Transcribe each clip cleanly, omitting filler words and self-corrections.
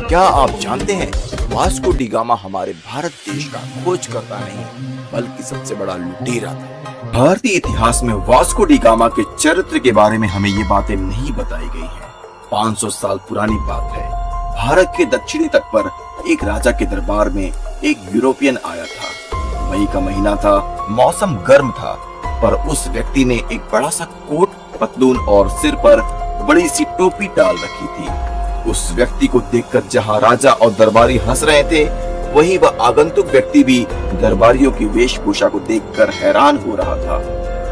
क्या आप जानते हैं वास्को डी गामा हमारे भारत देश का खोज करता नहीं बल्कि सबसे बड़ा लुटेरा था। भारतीय इतिहास में वास्को डी गामा के चरित्र के बारे में हमें ये बातें नहीं बताई गई हैं। 500 साल पुरानी बात है। भारत के दक्षिणी तट पर एक राजा के दरबार में एक यूरोपियन आया था। मई का महीना था, मौसम गर्म था, पर उस व्यक्ति ने एक बड़ा सा कोट, पतलून और सिर पर बड़ी सी टोपी डाल रखी थी। उस व्यक्ति को देखकर जहां राजा और दरबारी हंस रहे थे, वहीं वह आगंतुक व्यक्ति भी दरबारियों की वेशभूषा को देखकर हैरान हो रहा था।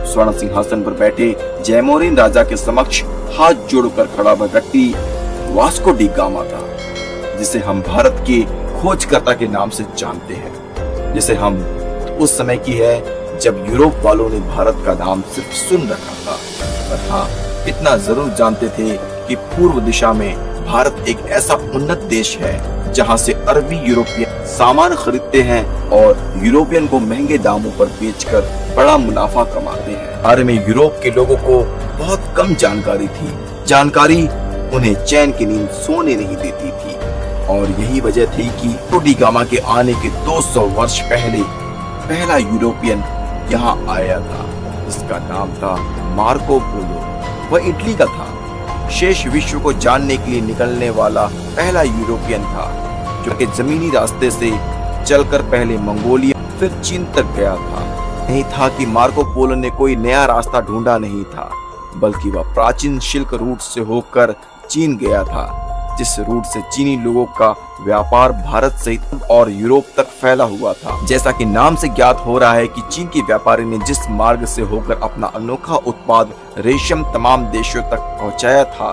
स्वर्ण सिंहासन पर बैठे जयमोरिन राजा के समक्ष हाथ जोड़कर खड़ा वह व्यक्ति वास्को डी गामा था, जिसे हम भारत के खोजकर्ता के नाम से जानते हैं। जिसे हम उस समय की है जब यूरोप वालों ने भारत का नाम सिर्फ सुन रखा था, पर हाँ, इतना जरूर जानते थे कि पूर्व दिशा में भारत एक ऐसा उन्नत देश है जहां से अरबी यूरोपियन सामान खरीदते हैं और यूरोपियन को महंगे दामों पर बेचकर बड़ा मुनाफा कमाते हैं। बारे में यूरोप के लोगों को बहुत कम जानकारी थी। जानकारी उन्हें चैन की नींद सोने नहीं देती थी, और यही वजह थी कि डी गामा के आने के 200 वर्ष पहले पहला यूरोपियन यहाँ आया था, जिसका नाम था मार्को पोलो। वह इटली का था। शेष विश्व को जानने के लिए निकलने वाला पहला यूरोपियन था, जो कि जमीनी रास्ते से चलकर पहले मंगोलिया फिर चीन तक गया था। नहीं था कि मार्को पोलो ने कोई नया रास्ता ढूंढा नहीं था, बल्कि वह प्राचीन सिल्क रूट से होकर चीन गया था, जिस रूट से चीनी लोगों का व्यापार भारत सहित और यूरोप तक फैला हुआ था। जैसा कि नाम से ज्ञात हो रहा है कि चीन के व्यापारी ने जिस मार्ग से होकर अपना अनोखा उत्पाद रेशम तमाम देशों तक पहुंचाया था,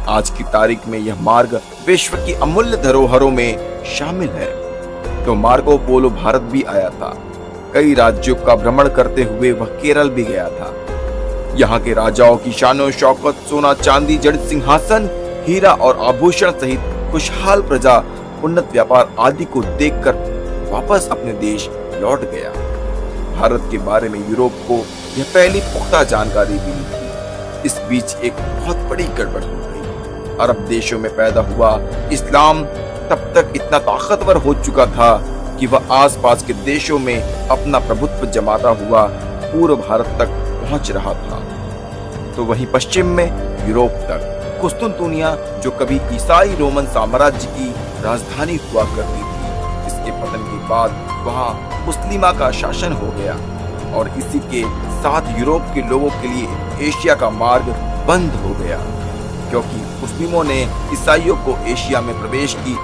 आज की तारीख में यह मार्ग विश्व की अमूल्य धरोहरों में शामिल है। तो मार्को पोलो भारत भी आया था। कई राज्यों का भ्रमण करते हुए वह केरल भी गया था। यहाँ के राजाओं की शानो शौकत, सोना चांदी जड़ित सिंहासन, हीरा और आभूषण सहित खुशहाल प्रजा, उन्नत व्यापार आदि को देखकर वापस अपने देश लौट गया। भारत के बारे में यूरोप को यह पहली पुख्ता जानकारी मिली थी। इस बीच एक बहुत बड़ी गड़बड़ हो गई। अरब देशों में पैदा हुआ इस्लाम तब तक इतना ताकतवर हो चुका था कि वह आसपास के देशों में अपना प्रभुत्व जमाता हुआ पूर्व भारत तक पहुंच रहा था। तो वहीं पश्चिम में यूरोप तक कुस्तुनतुनिया, जो कभी ईसाई रोमन साम्राज्य की राजधानी हुआ करती थी, इसके पतन के बाद वहां मुस्लिमा का शासन हो गया, और इसी के साथ यूरोप के लोगों के लिए एशिया का मार्ग बंद हो गया, क्योंकि मुस्लिमों ने ईसाइयों को एशिया में प्रवेश की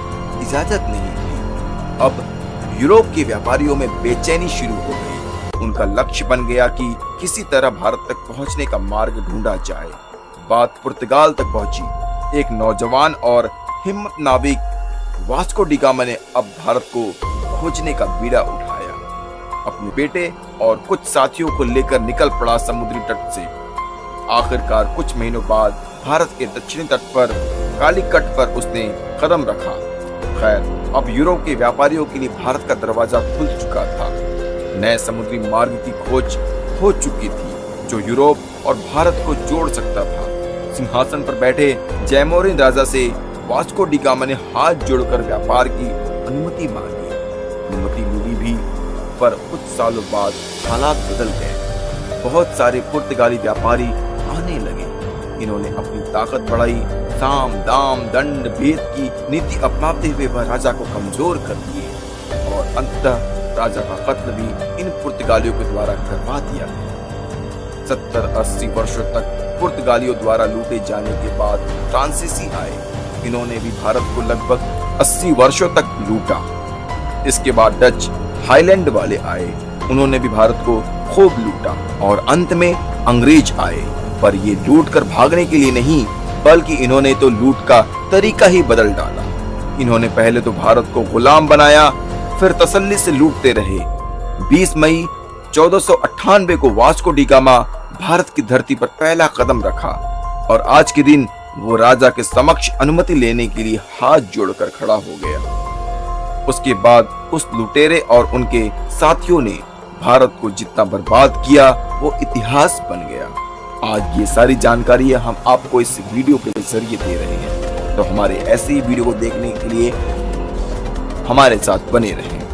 इजाजत नहीं दी। अब यूरोप के व्यापारियों में बेचैनी शुरू हो गई। उनका लक्ष्य बन गया कि किसी तरह भारत तक पहुंचने का मार्ग ढूंढा जाए। बात पुर्तगाल तक पहुंची। एक नौजवान और हिम्मत नाविक वास्को डी गामा ने अब भारत को खोजने का बीड़ा उठाया। अपने बेटे और कुछ साथियों को लेकर निकल पड़ा समुद्री तट से। आखिरकार कुछ महीनों बाद भारत के दक्षिणी तट पर कालीकट पर उसने कदम रखा। खैर, अब यूरोप के व्यापारियों के लिए भारत का दरवाजा खुल चुका था। नए समुद्री मार्ग की खोज हो चुकी थी, जो यूरोप और भारत को जोड़ सकता था। सिंहासन पर बैठे जयमोरिन राजा से वास्को डी गामा ने हाथ जोड़कर व्यापार की अनुमति मांगी। अनुमति मिली भी, पर कुछ सालों बाद हालात बदल गए। बहुत सारे पुर्तगाली व्यापारी आने लगे। इन्होंने अपनी ताकत बढ़ाई। साम दाम दंड भेद की नीति अपनाते हुए वह राजा को कमजोर कर दिए, और अंततः राजा का कत्ल भी इन पुर्तगालियों के द्वारा करवा दिया गया। 70-80 वर्षों तक पुर्तगालियों द्वारा लूटे जाने के बाद फ्रांसीसी आए। इन्होंने भी भारत को लगभग 80 वर्षों तक लूटा। इसके बाद डच हाईलैंड वाले आए। उन्होंने भी भारत को खूब लूटा, और अंत में अंग्रेज आए। पर ये लूट कर भागने के लिए नहीं, बल्कि इन्होंने तो लूट का तरीका ही बदल डाला। इन्होंने पहले तो भारत को गुलाम बनाया, फिर तसल्ली से लूटते रहे। 20 मई 1498 को वास्को डी गामा भारत की धरती पर पहला कदम रखा, और आज के दिन वो राजा के समक्ष अनुमति लेने के लिए हाथ जोड़कर खड़ा हो गया। उसके बाद उस लुटेरे और उनके साथियों ने भारत को जितना बर्बाद किया, वो इतिहास बन गया। आज ये सारी जानकारी हम आपको इस वीडियो के जरिए दे रहे हैं। तो हमारे ऐसे ही वीडियो को देखने के लिए हमारे साथ बने रहें।